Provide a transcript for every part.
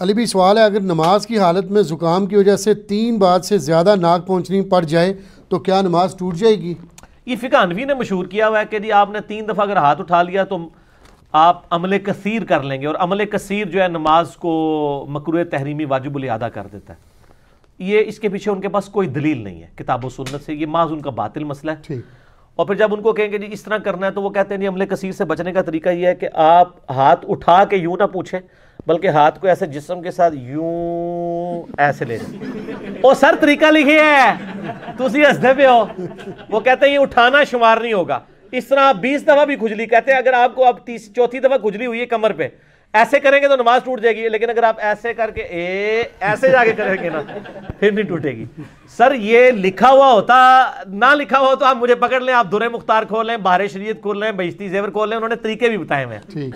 علی بھی سوال ہے، اگر نماز کی حالت میں زکام کی وجہ سے 3 بار سے زیادہ ناک پہنچنی پڑ جائے تو کیا نماز ٹوٹ جائے گی؟ یہ فقہ حنفی نے مشہور کیا ہوا ہے کہ جی آپ نے 3 دفعہ اگر ہاتھ اٹھا لیا تو آپ عمل کثیر کر لیں گے، اور عمل کثیر جو ہے نماز کو مکروہ تحریمی واجب الادا کر دیتا ہے۔ یہ اس کے پیچھے ان کے پاس کوئی دلیل نہیں ہے کتاب و سنت سے، یہ محض ان کا باطل مسئلہ ہے۔ اور پھر جب ان کو کہیں گے جی اس طرح کرنا ہے تو وہ کہتے ہیں جی عمل کثیر سے بچنے کا طریقہ یہ ہے کہ آپ ہاتھ اٹھا کے یوں نہ پوچھیں، بلکہ ہاتھ کو ایسے جسم کے ساتھ یوں ایسے لے جائیں۔ وہ سر طریقہ لکھے ہے تو اسی ہنستے پہ ہو، وہ کہتے ہیں یہ اٹھانا شمار نہیں ہوگا۔ اس طرح آپ 20 دفعہ بھی کھجلی، کہتے ہیں اگر آپ کو اب 4تھی دفعہ کھجلی ہوئی ہے کمر پہ، ایسے کریں گے تو نماز ٹوٹ جائے گی، لیکن اگر آپ ایسے کر کے ایسے جا کے کریں گے نا پھر نہیں ٹوٹے گی۔ سر یہ لکھا ہوا ہوتا، نہ لکھا ہوا تو آپ مجھے پکڑ لیں، آپ درِ مختار کھول لیں، بہار شریعت کھول لیں، بہشتی زیور کھول لیں، انہوں نے طریقے بھی بتائے ہوئے ہیں۔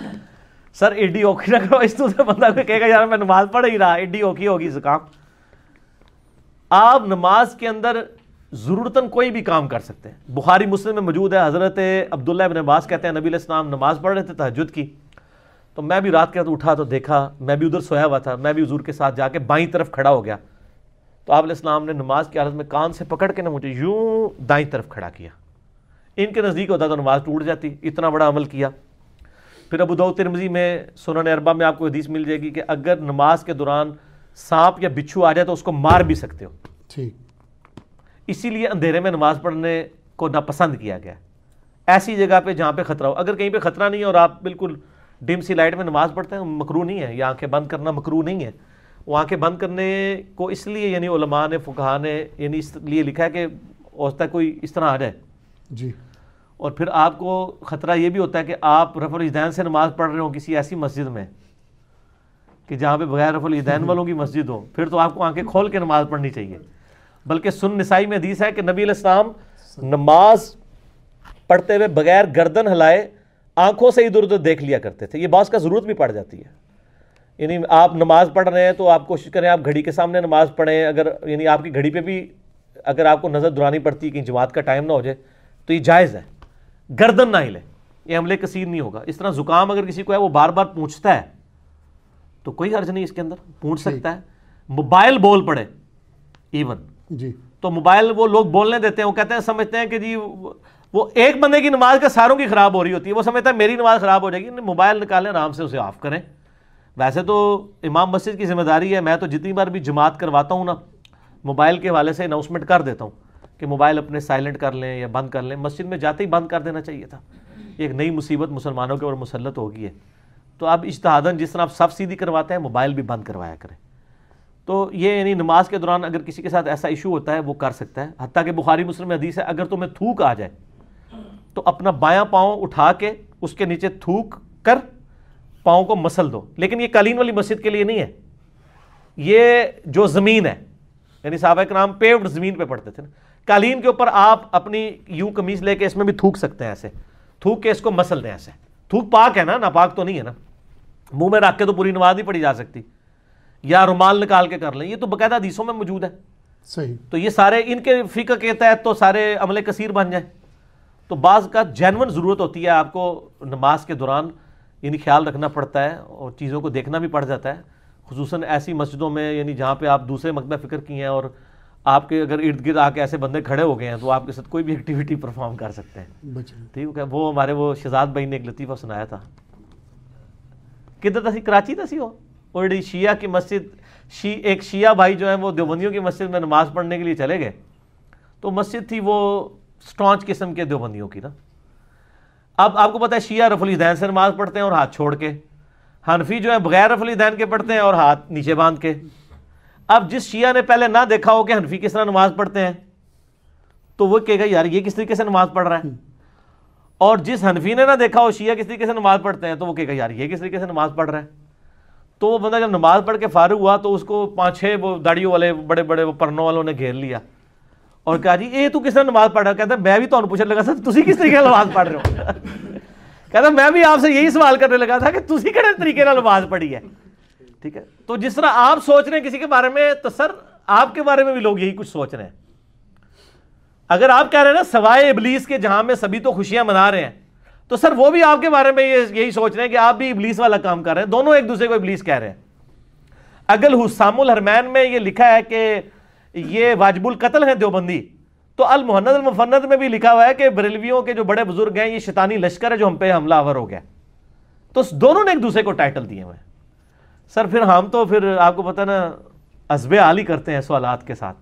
سر ایڈی اوکھی نہ کرو، اس تو بندہ کوئی کہے گا یار میں نماز پڑھ ہی رہا، ایڈی اوکھی ہوگی زکام۔ آپ نماز کے اندر ضرورتاً کوئی بھی کام کر سکتے ہیں۔ بخاری مسلم میں موجود ہے، حضرت عبداللہ ابن عباس کہتے ہیں نبی علیہ السلام نماز پڑھ رہے تھے تہجد کی، تو میں بھی رات کے وقت اٹھا تو دیکھا، میں بھی ادھر سویا ہوا تھا، میں بھی حضور کے ساتھ جا کے بائیں طرف کھڑا ہو گیا، تو آپ علیہ السلام نے نماز کی حالت میں کان سے پکڑ کے نہ مجھے یوں دائیں طرف کھڑا کیا۔ ان کے نزدیک ہوتا تو نماز ٹوٹ جاتی، اتنا بڑا عمل کیا۔ پھر ابو داؤد ترمذی میں سنن اربعہ میں آپ کو حدیث مل جائے گی کہ اگر نماز کے دوران سانپ یا بچھو آ جائے تو اس کو مار بھی سکتے ہو۔ ٹھیک، اسی لیے اندھیرے میں نماز پڑھنے کو ناپسند کیا گیا، ایسی جگہ پہ جہاں پہ خطرہ ہو۔ اگر کہیں پہ خطرہ نہیں ہے اور آپ بالکل ڈم سی لائٹ میں نماز پڑھتے ہیں، مکروہ نہیں ہے، یا آنکھیں بند کرنا مکروہ نہیں ہے۔ وہ آنکھیں بند کرنے کو اس لیے یعنی علماء نے فقہاء نے یعنی اس لیے لکھا ہے کہ ہوتا ہے کوئی اس طرح آ جائے جی، اور پھر آپ کو خطرہ یہ بھی ہوتا ہے کہ آپ رفع الیدین سے نماز پڑھ رہے ہوں کسی ایسی مسجد میں کہ جہاں پہ بغیر رفع الیدین والوں کی مسجد ہو، پھر تو آپ کو آنکھیں کھول کے نماز پڑھنی چاہیے۔ بلکہ سنن نسائی میں حدیث ہے کہ نبی علیہ السلام نماز پڑھتے ہوئے بغیر گردن ہلائے آنکھوں سے ادھر ادھر دیکھ لیا کرتے تھے۔ یہ بعض کا ضرورت بھی پڑ جاتی ہے، یعنی آپ نماز پڑھ رہے ہیں تو آپ کوشش کریں آپ گھڑی کے سامنے نماز پڑھیں، اگر یعنی آپ کی گھڑی پہ بھی اگر آپ کو نظر دورانی پڑتی ہے کہ جماعت کا ٹائم نہ ہو جائے تو یہ جائز ہے، گردن نہ ہلے، یہ عمل کثیر نہیں ہوگا۔ اس طرح زکام اگر کسی کو ہے وہ بار بار پونچھتا ہے تو کوئی حرج نہیں اس کے اندر، پونچھ سکتا ہے۔ موبائل بول پڑے ایون جی، تو موبائل وہ لوگ بولنے دیتے ہیں، وہ کہتے ہیں سمجھتے ہیں کہ جی وہ ایک بندے کی نماز کا ساروں کی خراب ہو رہی ہوتی ہے، وہ سمجھتا ہے میری نماز خراب ہو جائے گی، موبائل نکالیں آرام سے اسے آف کریں۔ ویسے تو امام مسجد کی ذمہ داری ہے، میں تو جتنی بار بھی جماعت کرواتا ہوں نا موبائل کے حوالے سے اناؤنسمنٹ کر دیتا ہوں کہ موبائل اپنے سائلنٹ کر لیں یا بند کر لیں۔ مسجد میں جاتے ہی بند کر دینا چاہیے تھا، ایک نئی مصیبت مسلمانوں کے اوپر مسلط ہو گئی ہے۔ تو اب اجتہاداً جس طرح آپ صف سیدھی کرواتے ہیں موبائل بھی بند کروایا کریں۔ تو یہ یعنی نماز کے دوران اگر کسی کے ساتھ ایسا ایشو ہوتا ہے وہ کر سکتا ہے، حتیٰ کہ بخاری مسلم میں حدیث ہے اگر تمہیں تھوک آ جائے تو اپنا بایاں پاؤں اٹھا کے اس کے نیچے تھوک کر پاؤں کو مسل دو، لیکن یہ قالین والی مسجد کے لیے نہیں ہے، یہ جو زمین ہے یعنی صحابہ کرام پیوڈ زمین پہ پڑھتے تھے نا، قالین کے اوپر آپ اپنی یوں قمیص لے کے اس میں بھی تھوک سکتے ہیں، ایسے تھوک کے اس کو مسل دیں، ایسے تھوک پاک ہے نا، ناپاک تو نہیں ہے نا، منہ میں رکھ کے تو پوری نماز نہیں پڑھی جا سکتی، یا رومال نکال کے کر لیں، یہ تو باقاعدہ حدیثوں میں موجود ہے۔ صحیح، تو یہ سارے ان کے فقہ کے تحت تو سارے عمل کثیر بن جائیں۔ تو بعض کا جینون ضرورت ہوتی ہے آپ کو نماز کے دوران یعنی خیال رکھنا پڑتا ہے اور چیزوں کو دیکھنا بھی پڑ جاتا ہے، خصوصاً ایسی مسجدوں میں یعنی جہاں پہ آپ دوسرے مکتبہ فکر کی ہیں اور آپ کے اگر ارد گرد آ کے ایسے بندے کھڑے ہو گئے ہیں تو آپ کے ساتھ کوئی بھی ایکٹیویٹی پرفارم کر سکتے ہیں۔ ٹھیک ہے، وہ ہمارے وہ شہزاد بھائی نے ایک لطیفہ سنایا تھا، کدھر تھی، کراچی تھی وہ، اور شیعہ کی مسجد، ایک شیعہ بھائی جو ہیں وہ دیوبندیوں کی مسجد میں نماز پڑھنے کے لیے چلے گئے، تو مسجد تھی وہ سٹانچ قسم کے دیوبندیوں کی نا۔ اب آپ کو پتہ ہے شیعہ رفع الیدین سے نماز پڑھتے ہیں اور ہاتھ چھوڑ کے، حنفی جو ہے بغیر رفع الیدین کے پڑھتے ہیں اور ہاتھ نیچے باندھ کے۔ اب جس شیعہ نے پہلے نہ دیکھا ہو کہ حنفی کس طرح نماز پڑھتے ہیں تو وہ کہے گا یار یہ کس طریقے سے نماز پڑھ رہا ہے، اور جس حنفی نے نہ دیکھا ہو شیعہ کس طریقے سے نماز پڑھتے ہیں تو وہ کہے گا یار یہ کس طریقے سے نماز پڑھ رہا ہے۔ تو وہ بندہ جب نماز پڑھ کے فارغ ہوا تو اس کو 5-6 وہ داڑیوں والے بڑے بڑے وہ پرنوں والوں نے گھیر لیا اور کہا جی اے تو کس طرح نماز پڑھ رہا ہے؟ کہتا ہے میں بھی تو پوچھنے لگا تھا تسی کس طریقے سے نماز پڑھ رہے ہو؟ کہتا میں بھی آپ سے یہی سوال کرنے لگا تھا کہ تسی کہڑے طریقے سے نماز پڑھی ہے۔ ٹھیک ہے، تو جس طرح آپ سوچ رہے ہیں کسی کے بارے میں تو سر آپ کے بارے میں بھی لوگ یہی کچھ سوچ رہے ہیں۔ اگر آپ کہہ رہے ہیں نا سوائے ابلیس کے جہاں میں سبھی تو خوشیاں منا رہے ہیں، تو سر وہ بھی آپ کے بارے میں یہی سوچ رہے ہیں کہ آپ بھی ابلیس والا کام کر رہے ہیں، دونوں ایک دوسرے کو ابلیس کہہ رہے ہیں۔ اگر حسام الحرمین میں یہ لکھا ہے کہ یہ واجب القتل ہیں دیوبندی، تو المہند المفند میں بھی لکھا ہوا ہے کہ بریلویوں کے جو بڑے بزرگ ہیں یہ شیطانی لشکر ہے جو ہم پہ حملہ آور ہو گیا. تو دونوں نے ایک دوسرے کو ٹائٹل دیے ہوئے. سر پھر ہم تو پھر آپ کو پتہ نا حسب حال ہی کرتے ہیں سوالات کے ساتھ.